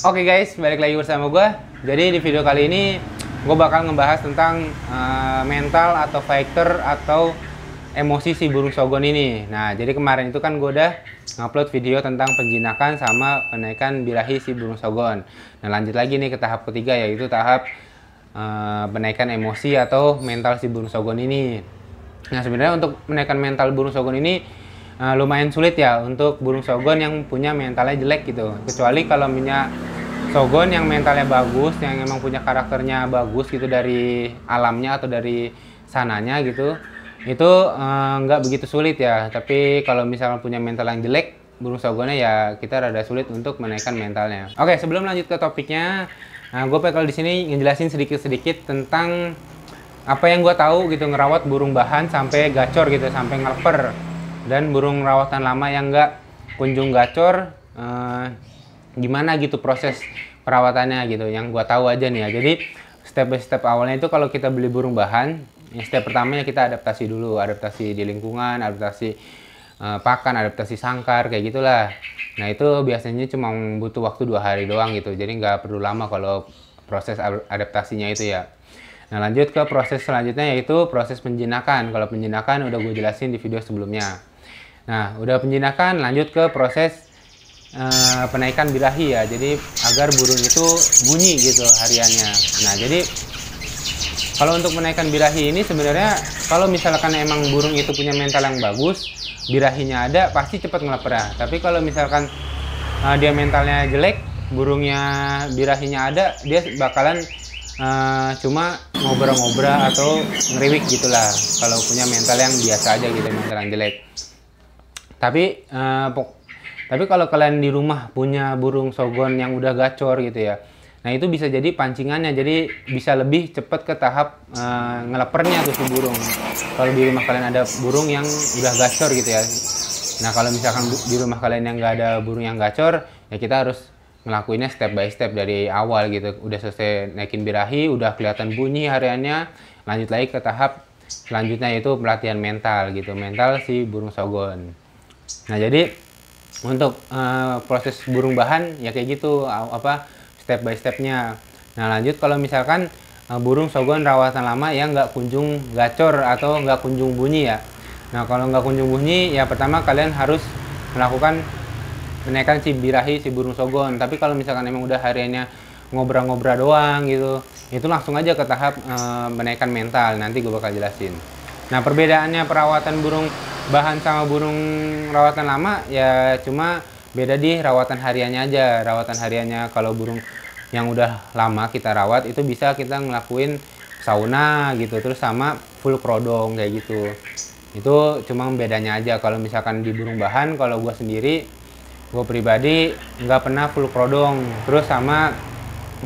Oke guys, balik lagi bersama gue. Jadi di video kali ini gue bakal ngebahas tentang mental atau fighter atau emosi si burung sogon ini. Nah, jadi kemarin itu kan gue udah ngupload video tentang penjinakan sama penaikan birahi si burung sogon. Nah, lanjut lagi nih ke tahap ketiga, yaitu tahap penaikan emosi atau mental si burung sogon ini. Nah, sebenarnya untuk menaikkan mental burung sogon ini lumayan sulit ya untuk burung sogon yang punya mentalnya jelek gitu. Kecuali kalau punya sogon yang mentalnya bagus, yang emang punya karakternya bagus gitu dari alamnya atau dari sananya gitu, itu nggak begitu sulit ya. Tapi kalau misalnya punya mental yang jelek, burung sogonnya ya kita rada sulit untuk menaikkan mentalnya. Oke, sebelum lanjut ke topiknya, gue bakal di sini ngejelasin sedikit-sedikit tentang apa yang gue tahu gitu ngerawat burung bahan sampai gacor gitu, sampai ngeleper, dan burung rawatan lama yang nggak kunjung gacor. Gimana gitu proses perawatannya gitu, yang gua tahu aja nih ya. Jadi step by step awalnya itu kalau kita beli burung bahan, ya step pertamanya kita adaptasi dulu, adaptasi di lingkungan, adaptasi pakan, adaptasi sangkar, kayak gitulah. Nah, itu biasanya cuma butuh waktu 2 hari doang gitu, jadi nggak perlu lama kalau proses adaptasinya itu ya. Nah, lanjut ke proses selanjutnya, yaitu proses penjinakan. Kalau penjinakan udah gue jelasin di video sebelumnya. Nah, udah penjinakan, lanjut ke proses penaikan birahi ya, jadi agar burung itu bunyi gitu hariannya. Nah, jadi kalau untuk menaikkan birahi ini sebenarnya kalau misalkan emang burung itu punya mental yang bagus, birahinya ada, pasti cepat ngeleper. Tapi kalau misalkan dia mentalnya jelek, burungnya birahinya ada, dia bakalan cuma ngobrol-ngobrol atau ngeriwik gitulah kalau punya mental yang biasa aja gitu, mental yang jelek. Tapi kalau kalian di rumah punya burung sogon yang udah gacor gitu ya, nah itu bisa jadi pancingannya, jadi bisa lebih cepat ke tahap ngelepernya tuh si burung. Kalau di rumah kalian ada burung yang udah gacor gitu ya, nah kalau misalkan di rumah kalian yang nggak ada burung yang gacor, ya kita harus ngelakuinnya step by step dari awal gitu. Udah selesai naikin birahi, udah kelihatan bunyi hariannya, lanjut lagi ke tahap selanjutnya, yaitu pelatihan mental gitu, mental si burung sogon. Nah, jadi untuk proses burung bahan ya kayak gitu, step by stepnya. Nah, lanjut kalau misalkan burung sogon rawatan lama yang nggak kunjung gacor atau nggak kunjung bunyi ya. Nah, kalau nggak kunjung bunyi ya pertama kalian harus melakukan menaikkan si birahi si burung sogon. Tapi kalau misalkan emang udah hariannya ngobrol-ngobrol doang gitu, itu langsung aja ke tahap menaikkan mental. Nanti gue bakal jelasin. Nah, perbedaannya perawatan burung bahan sama burung rawatan lama ya cuma beda di rawatan hariannya aja. Rawatan hariannya kalau burung yang udah lama kita rawat itu bisa kita ngelakuin sauna gitu, terus sama full krodong kayak gitu. Itu cuma bedanya aja. Kalau misalkan di burung bahan, kalau gue sendiri, gue pribadi nggak pernah full krodong, terus sama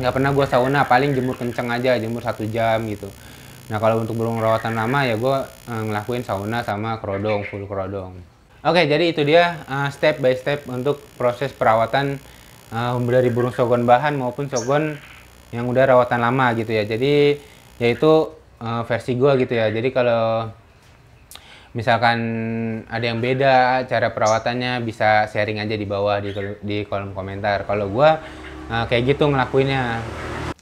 nggak pernah gue sauna, paling jemur kenceng aja, jemur 1 jam gitu. Nah, kalau untuk burung rawatan lama ya gue ngelakuin sauna sama krodong, full krodong. Oke, jadi itu dia step by step untuk proses perawatan dari burung sogon bahan maupun sogon yang udah rawatan lama gitu ya. Jadi yaitu versi gue gitu ya. Jadi kalau misalkan ada yang beda cara perawatannya, bisa sharing aja di bawah di kolom komentar. Kalau gue kayak gitu ngelakuinnya.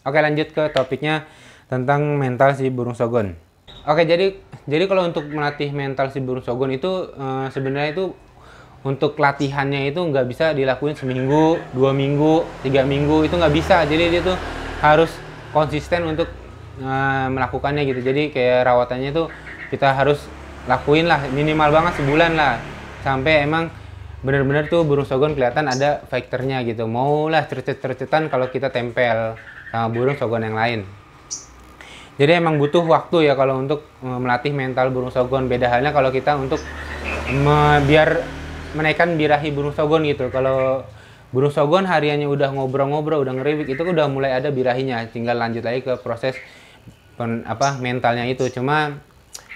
Oke, lanjut ke topiknya tentang mental si burung sogon. Oke, jadi kalau untuk melatih mental si burung sogon itu sebenarnya itu untuk latihannya itu nggak bisa dilakuin seminggu, 2 minggu, 3 minggu, itu nggak bisa. Jadi dia tuh harus konsisten untuk melakukannya gitu. Jadi kayak rawatannya tuh kita harus lakuin lah minimal banget sebulan lah, sampai emang bener-bener tuh burung sogon kelihatan ada fighternya gitu. Maulah cercet-cercetan kalau kita tempel sama burung sogon yang lain. Jadi emang butuh waktu ya kalau untuk melatih mental burung sogon. Beda halnya kalau kita untuk biar menaikkan birahi burung sogon gitu. Kalau burung sogon hariannya udah ngobrol-ngobrol, udah ngeriwik, itu udah mulai ada birahinya. Tinggal lanjut lagi ke proses mentalnya itu. Cuma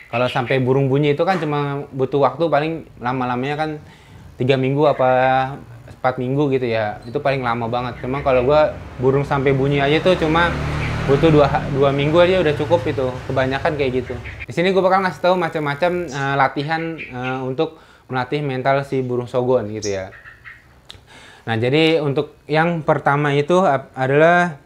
kalau sampai burung bunyi itu kan cuma butuh waktu paling lama-lamanya kan 3 minggu apa 4 minggu gitu ya. Itu paling lama banget. Cuma kalau gua burung sampai bunyi aja tuh cuma butuh 2 minggu aja udah cukup itu, kebanyakan kayak gitu. Di sini gue bakal ngasih tahu macam-macam latihan untuk melatih mental si burung sogon gitu ya. Nah, jadi untuk yang pertama itu adalah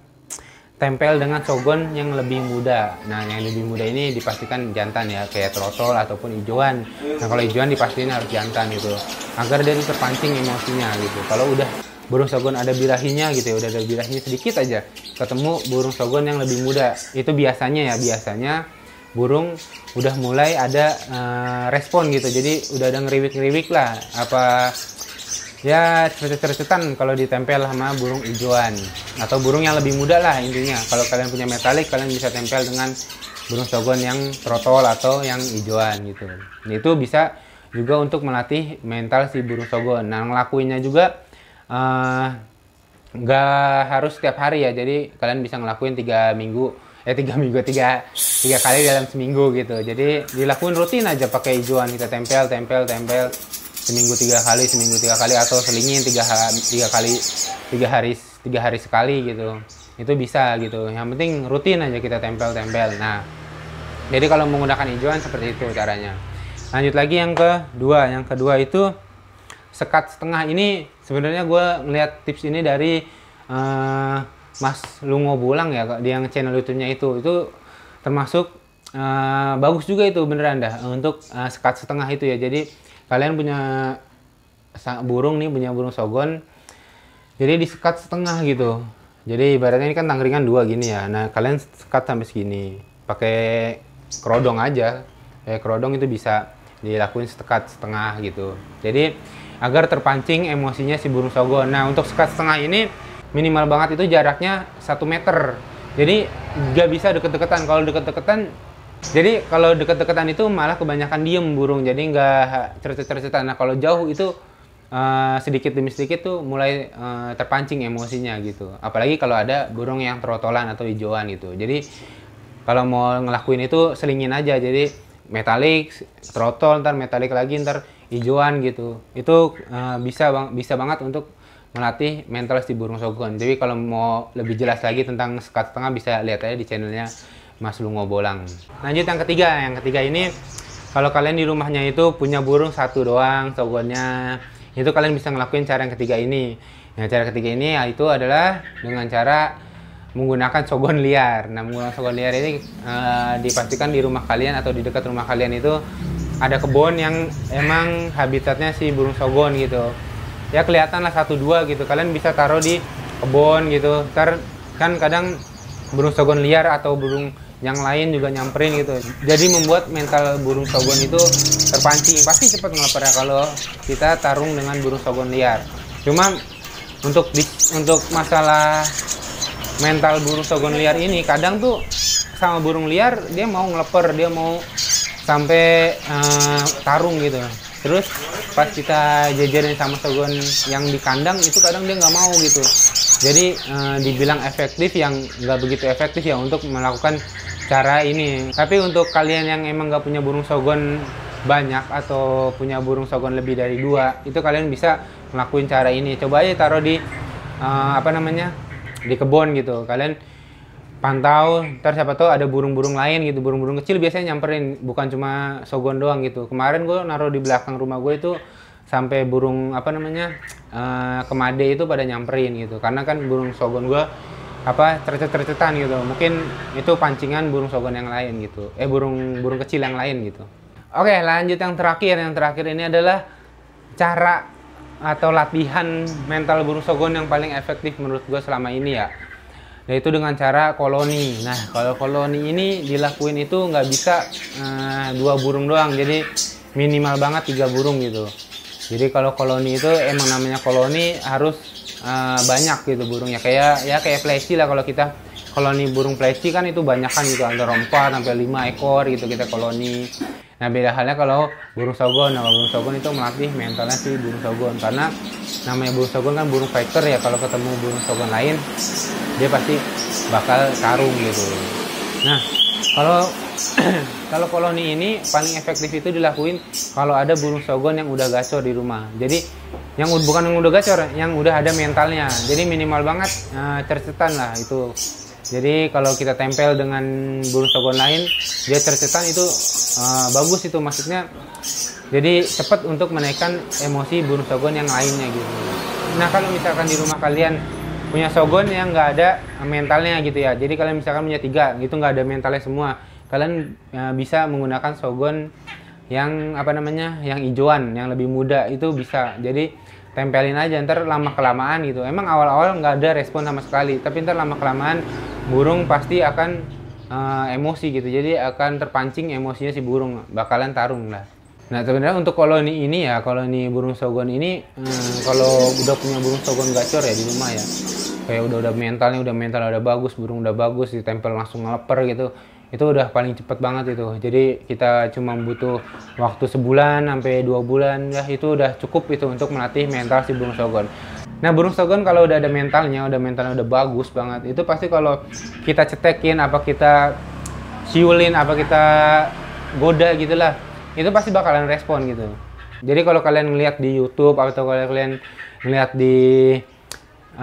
tempel dengan sogon yang lebih muda. Nah, yang lebih muda ini dipastikan jantan ya, kayak trotol ataupun hijauan. Nah, kalau hijauan dipastikan harus jantan gitu, agar dia terpancing emosinya gitu. Kalau udah burung sogon ada birahinya gitu ya, udah ada birahinya sedikit aja, ketemu burung sogon yang lebih muda, itu biasanya burung udah mulai ada respon gitu. Jadi udah ada ngeriwik-ngeriwik lah, apa ya, cercetan kalau ditempel sama burung hijauan atau burung yang lebih muda lah intinya. Kalau kalian punya metalik, kalian bisa tempel dengan burung sogon yang trotol atau yang hijauan gitu. Nah, itu bisa juga untuk melatih mental si burung sogon. Nah, ngelakuinnya juga nggak harus setiap hari ya. Jadi kalian bisa ngelakuin 3 kali dalam seminggu gitu. Jadi dilakuin rutin aja pakai hijauan, kita tempel seminggu 3 kali atau selingin 3 hari sekali gitu. Itu bisa gitu. Yang penting rutin aja kita tempel. Nah, jadi kalau menggunakan hijauan seperti itu caranya. Lanjut lagi yang kedua itu sekat setengah. Ini sebenarnya gue ngeliat tips ini dari Mas Lungo Bolang ya, di yang channel YouTube-nya itu termasuk bagus juga itu beneran dah untuk sekat setengah itu ya. Jadi kalian punya burung sogon, jadi disekat setengah gitu. Jadi ibaratnya ini kan tangkringan 2 gini ya. Nah, kalian sekat sampai segini pakai kerodong aja. Kerodong itu bisa dilakuin sekat setengah gitu. Jadi agar terpancing emosinya si burung sogon. Nah, untuk sekat setengah ini minimal banget itu jaraknya 1 meter. Jadi nggak bisa deket-deketan. Jadi kalau deket-deketan itu malah kebanyakan diem burung, jadi nggak cercet-cercetan. Nah, kalau jauh itu sedikit demi sedikit tuh mulai terpancing emosinya gitu. Apalagi kalau ada burung yang trotolan atau hijauan gitu. Jadi kalau mau ngelakuin itu selingin aja. Jadi metalik, trotol, ntar metalik lagi, ntar hijauan gitu. Itu bisa banget untuk melatih mental si burung sogon. Jadi kalau mau lebih jelas lagi tentang sekat setengah bisa lihat aja di channelnya Mas Lungo Bolang. Lanjut yang ketiga ini, kalau kalian di rumahnya itu punya burung 1 doang sogonnya, itu kalian bisa ngelakuin cara yang ketiga ini. Nah, cara ketiga ini yaitu adalah dengan cara menggunakan sogon liar. Nah, menggunakan sogon liar ini dipastikan di rumah kalian atau di dekat rumah kalian itu ada kebun yang emang habitatnya si burung sogon gitu. Ya kelihatan lah 1-2 gitu, kalian bisa taruh di kebun gitu. Ntar kan kadang burung sogon liar atau burung yang lain juga nyamperin gitu, jadi membuat mental burung sogon itu terpancing, pasti cepat ngelaparnya kalau kita tarung dengan burung sogon liar. Cuma untuk masalah mental burung sogon liar ini, kadang tuh sama burung liar dia mau ngeleper, dia mau sampai tarung gitu. Terus pas kita jajarin sama sogon yang di kandang itu kadang dia nggak mau gitu. Jadi dibilang efektif, yang nggak begitu efektif ya untuk melakukan cara ini. Tapi untuk kalian yang emang nggak punya burung sogon banyak atau punya burung sogon lebih dari 2, itu kalian bisa ngelakuin cara ini. Coba aja taruh di di kebun gitu. Kalian pantau, ntar siapa tahu ada burung-burung lain gitu. Burung-burung kecil biasanya nyamperin, bukan cuma sogon doang gitu. Kemarin gue naruh di belakang rumah gue itu sampai burung kemade itu pada nyamperin gitu, karena kan burung sogon gue cercet-cercetan gitu. Mungkin itu pancingan burung sogon yang lain gitu, burung kecil yang lain gitu. Oke, lanjut yang terakhir ini adalah cara atau latihan mental burung sogon yang paling efektif menurut gue selama ini ya, yaitu dengan cara koloni. Nah, kalau koloni ini dilakuin itu nggak bisa 2 burung doang, jadi minimal banget 3 burung gitu. Jadi kalau koloni itu emang namanya koloni harus banyak gitu burungnya, kayak pleci lah. Kalau kita koloni burung pleci kan itu banyak kan gitu, antara 4 sampai 5 ekor gitu kita koloni. Nah, beda halnya kalau burung sogon. Nah, burung sogon itu melatih mentalnya si burung sogon, karena namanya burung sogon kan burung fighter ya. Kalau ketemu burung sogon lain dia pasti bakal tarung gitu. Nah, kalau koloni ini paling efektif itu dilakuin kalau ada burung sogon yang udah gacor di rumah. Jadi bukan yang udah gacor, yang udah ada mentalnya. Jadi minimal banget cercetan lah itu. Jadi kalau kita tempel dengan burung sogon lain, dia cercetan itu bagus itu, maksudnya jadi cepat untuk menaikkan emosi burung sogon yang lainnya gitu. Nah kalau misalkan di rumah kalian punya sogon yang nggak ada mentalnya gitu ya, jadi kalian misalkan punya 3 gitu nggak ada mentalnya semua, kalian bisa menggunakan sogon yang apa namanya, yang hijauan, yang lebih muda itu bisa. Jadi tempelin aja, ntar lama kelamaan gitu. Emang awal-awal nggak ada respon sama sekali, tapi ntar lama kelamaan burung pasti akan emosi gitu. Jadi akan terpancing emosinya si burung, bakalan tarung lah. Nah sebenarnya untuk koloni ini ya, koloni burung sogon ini kalau udah punya burung sogon gacor ya di rumah ya, kayak udah mentalnya udah bagus, burung udah bagus, ditempel langsung ngeleper gitu, itu udah paling cepet banget itu. Jadi kita cuma butuh waktu sebulan sampai 2 bulan ya, itu udah cukup itu untuk melatih mental si burung sogon. Nah burung sogon kalau udah ada mentalnya udah bagus banget, itu pasti kalau kita cetekin, apa kita siulin, apa kita goda gitulah, itu pasti bakalan respon gitu. Jadi kalau kalian ngeliat di YouTube atau kalau kalian ngeliat di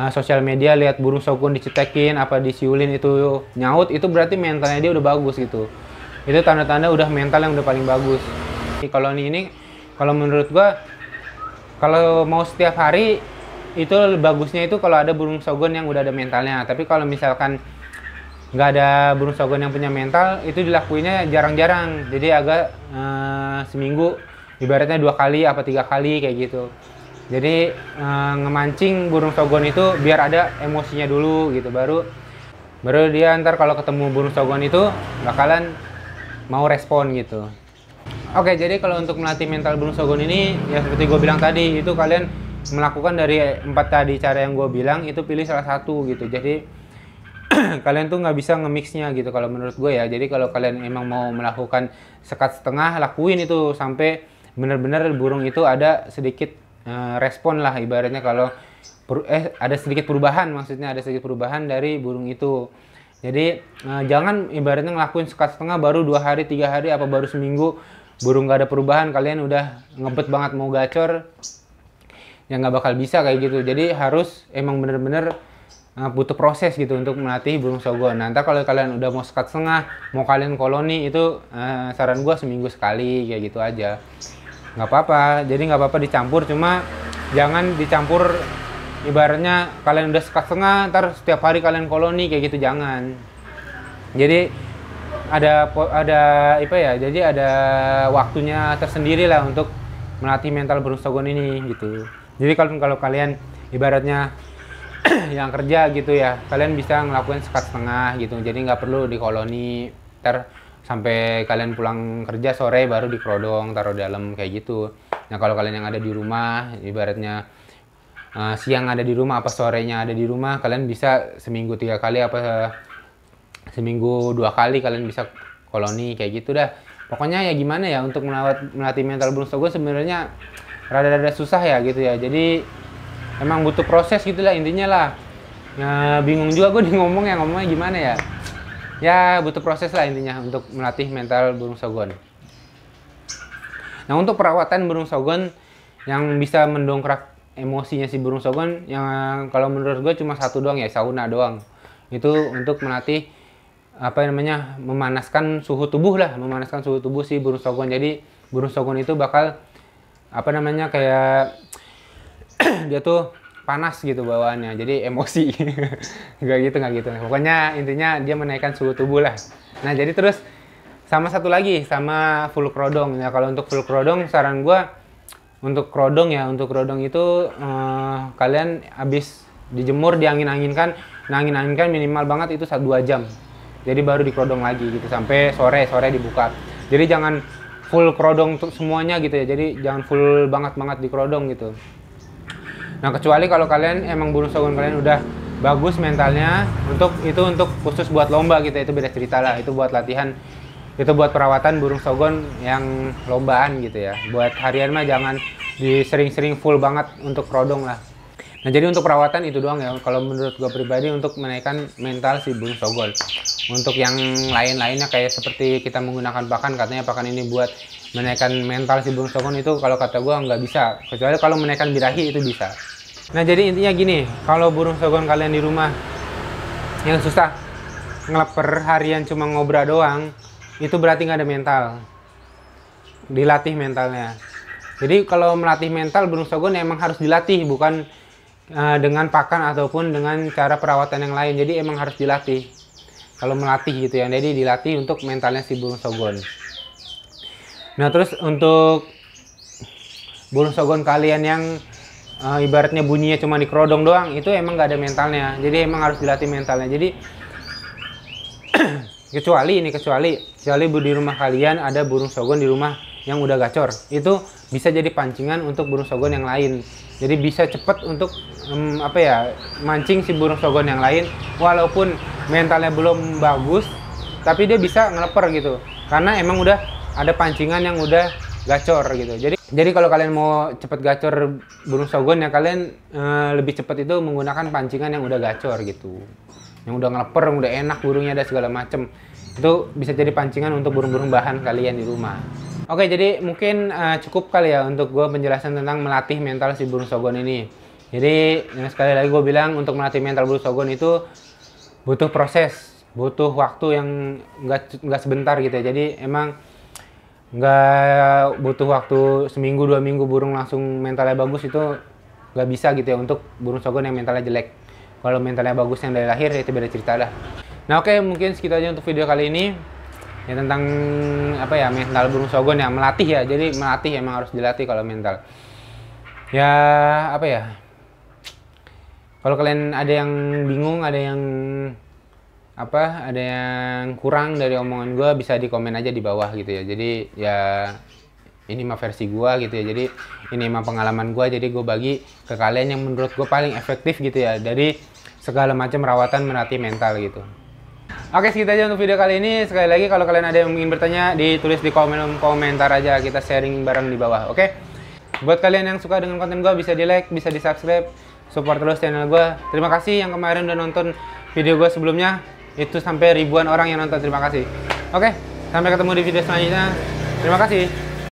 sosial media, lihat burung sogon dicetekin apa disiulin itu nyaut, itu berarti mentalnya dia udah bagus gitu. Itu tanda-tanda udah mental yang udah paling bagus. Di koloni ini kalau menurut gua, kalau mau setiap hari itu bagusnya itu kalau ada burung sogon yang udah ada mentalnya. Tapi kalau misalkan nggak ada burung sogon yang punya mental, itu dilakuinnya jarang-jarang. Jadi agak seminggu ibaratnya 2 kali apa 3 kali kayak gitu. Jadi ngemancing burung sogon itu biar ada emosinya dulu gitu, baru dia ntar kalau ketemu burung sogon itu bakalan mau respon gitu. Oke, jadi kalau untuk melatih mental burung sogon ini ya seperti gue bilang tadi, itu kalian melakukan dari 4 tadi cara yang gue bilang, itu pilih salah satu gitu. Jadi kalian tuh nggak bisa nge-mixnya gitu kalau menurut gue ya. Jadi kalau kalian emang mau melakukan sekat setengah, lakuin itu sampai benar-benar burung itu ada sedikit respon lah, ibaratnya kalau ada sedikit perubahan, maksudnya ada sedikit perubahan dari burung itu. Jadi jangan ibaratnya ngelakuin sekat setengah baru 2 hari 3 hari apa baru seminggu burung gak ada perubahan, kalian udah ngebet banget mau gacor ya, nggak bakal bisa kayak gitu. Jadi harus emang bener-bener butuh proses gitu untuk melatih burung sogon. Nah ntar kalau kalian udah mau sekat setengah, mau kalian koloni, itu saran gua seminggu sekali kayak gitu aja. Nggak apa-apa, jadi nggak apa-apa dicampur, cuma jangan dicampur ibaratnya kalian udah sekat setengah ntar setiap hari kalian koloni kayak gitu, jangan. Jadi ada apa ya, jadi ada waktunya tersendiri lah untuk melatih mental burung sogon ini gitu. Jadi kalau kalian ibaratnya yang kerja gitu ya, kalian bisa ngelakuin sekat setengah gitu, jadi nggak perlu di koloni, ntar sampai kalian pulang kerja sore baru dikerodong taruh dalam kayak gitu. Nah kalau kalian yang ada di rumah, ibaratnya siang ada di rumah apa sorenya ada di rumah, kalian bisa seminggu 3 kali apa seminggu 2 kali kalian bisa koloni kayak gitu dah. Pokoknya ya gimana ya, untuk melatih mental burung sogon sebenarnya rada-rada susah ya gitu ya. Jadi emang butuh proses gitulah intinya lah. Nah, bingung juga gue ngomongnya gimana ya. Ya butuh proses lah intinya untuk melatih mental burung sogon. Nah untuk perawatan burung sogon yang bisa mendongkrak emosinya si burung sogon, yang kalau menurut gue cuma satu doang ya, sauna doang. Itu untuk melatih apa namanya, memanaskan suhu tubuh lah, memanaskan suhu tubuh si burung sogon. Jadi burung sogon itu bakal apa namanya, kayak dia tuh panas gitu bawaannya, jadi emosi. nggak gitu. Pokoknya intinya dia menaikkan suhu tubuh lah. Nah jadi terus sama satu lagi, sama full kerodong ya. Kalau untuk full kerodong saran gua untuk kerodong ya, untuk kerodong itu kalian habis dijemur, diangin-anginkan. Nah angin-anginkan minimal banget itu 1-2 jam, jadi baru dikerodong lagi gitu sampai sore dibuka. Jadi jangan full kerodong semuanya gitu ya, jadi jangan full banget dikerodong gitu. Nah kecuali kalau kalian emang burung sogon kalian udah bagus mentalnya, untuk khusus buat lomba gitu, itu beda cerita lah. Itu buat latihan, itu buat perawatan burung sogon yang lombaan gitu ya. Buat harian mah jangan disering-sering full banget untuk kerodong lah. Nah jadi untuk perawatan itu doang ya kalau menurut gue pribadi untuk menaikkan mental si burung sogon. Untuk yang lain-lainnya kayak seperti kita menggunakan pakan, katanya pakan ini buat menaikkan mental si burung sogon, itu kalau kata gue nggak bisa, kecuali kalau menaikkan birahi itu bisa. Nah jadi intinya gini, kalau burung sogon kalian di rumah yang susah ngeleper harian cuma ngobra doang, itu berarti nggak ada mental, dilatih mentalnya. Jadi kalau melatih mental burung sogon emang harus dilatih, bukan dengan pakan ataupun dengan cara perawatan yang lain. Jadi emang harus dilatih. Kalau melatih gitu ya, jadi dilatih untuk mentalnya si burung sogon. Nah terus untuk burung sogon kalian yang ibaratnya bunyinya cuma di kerodong doang, itu emang gak ada mentalnya. Jadi emang harus dilatih mentalnya. Jadi kecuali di rumah kalian ada burung sogon di rumah yang udah gacor, itu bisa jadi pancingan untuk burung sogon yang lain. Jadi bisa cepet untuk mancing si burung sogon yang lain, walaupun mentalnya belum bagus, tapi dia bisa ngeleper gitu, karena emang udah ada pancingan yang udah gacor gitu. Jadi kalau kalian mau cepet gacor burung sogon ya, kalian lebih cepet itu menggunakan pancingan yang udah gacor gitu, yang udah ngeleper, yang udah enak burungnya ada segala macem. Itu bisa jadi pancingan untuk burung-burung bahan kalian di rumah. Oke, jadi mungkin cukup kali ya untuk gue penjelasan tentang melatih mental si burung sogon ini. Jadi sekali lagi gue bilang, untuk melatih mental burung sogon itu butuh proses, butuh waktu yang nggak sebentar gitu ya. Jadi emang nggak butuh waktu seminggu 2 minggu burung langsung mentalnya bagus, itu nggak bisa gitu ya untuk burung sogon yang mentalnya jelek. Kalau mentalnya bagus yang dari lahir, itu beda cerita dah. Nah oke, mungkin segitu aja untuk video kali ini ya, tentang mental burung sogon ya, melatih ya. Jadi melatih, emang harus dilatih kalau mental ya. Kalau kalian ada yang bingung, ada yang kurang dari omongan gue, bisa di komen aja di bawah gitu ya. Jadi ya ini mah versi gue gitu ya, jadi ini mah pengalaman gue, jadi gue bagi ke kalian yang menurut gue paling efektif gitu ya, dari segala macam rawatan melatih mental gitu. Oke, segitu aja untuk video kali ini. Sekali lagi, kalau kalian ada yang ingin bertanya, ditulis di komentar aja, kita sharing bareng di bawah, oke? Buat kalian yang suka dengan konten gue, bisa di like, bisa di subscribe, support terus channel gue. Terima kasih yang kemarin udah nonton video gue sebelumnya, itu sampai ribuan orang yang nonton, terima kasih. Oke, sampai ketemu di video selanjutnya, terima kasih.